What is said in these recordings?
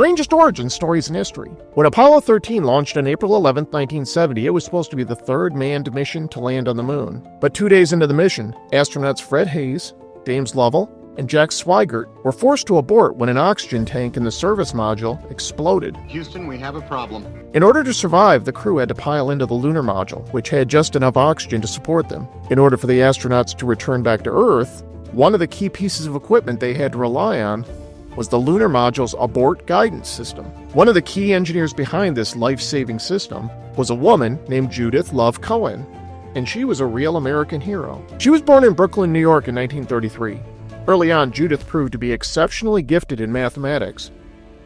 Strangest origin stories in history. When Apollo 13 launched on April 11, 1970, it was supposed to be the third manned mission to land on the moon. But 2 days into the mission, astronauts Fred Hayes, James Lovell, and Jack Swigert were forced to abort when an oxygen tank in the service module exploded. Houston, we have a problem. In order to survive, the crew had to pile into the lunar module, which had just enough oxygen to support them. In order for the astronauts to return back to Earth, one of the key pieces of equipment they had to rely on was the lunar module's abort guidance system. One of the key engineers behind this life-saving system was a woman named Judith Love Cohen, and she was a real American hero. She was born in Brooklyn, New York in 1933. Early on, Judith proved to be exceptionally gifted in mathematics,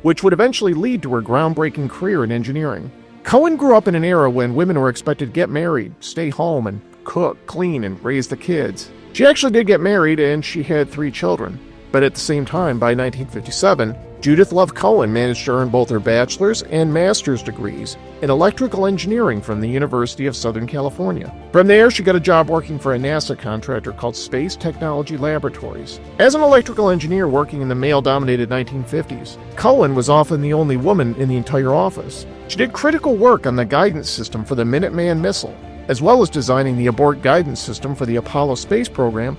which would eventually lead to her groundbreaking career in engineering. Cohen grew up in an era when women were expected to get married, stay home, and cook, clean, and raise the kids. She actually did get married, and she had 3 children. But at the same time, by 1957, Judith Love Cohen managed to earn both her bachelor's and master's degrees in electrical engineering from the University of Southern California. From there, she got a job working for a NASA contractor called Space Technology Laboratories. As an electrical engineer working in the male-dominated 1950s, Cohen was often the only woman in the entire office. She did critical work on the guidance system for the Minuteman missile, as well as designing the abort guidance system for the Apollo space program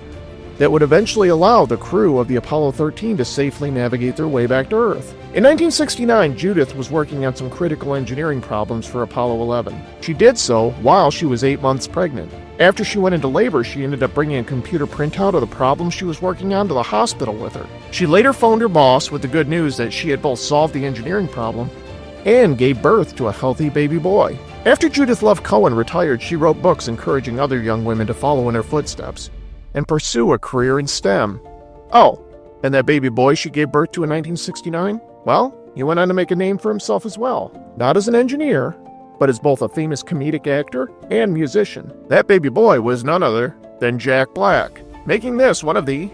that would eventually allow the crew of the Apollo 13 to safely navigate their way back to Earth. In 1969, Judith was working on some critical engineering problems for Apollo 11. She did so while she was 8 months pregnant. After she went into labor, she ended up bringing a computer printout of the problem she was working on to the hospital with her. She later phoned her boss with the good news that she had both solved the engineering problem and gave birth to a healthy baby boy. After Judith Love Cohen retired, she wrote books encouraging other young women to follow in her footsteps and pursue a career in STEM. Oh, and that baby boy she gave birth to in 1969? Well, he went on to make a name for himself as well. Not as an engineer, but as both a famous comedic actor and musician. That baby boy was none other than Jack Black, making this one of the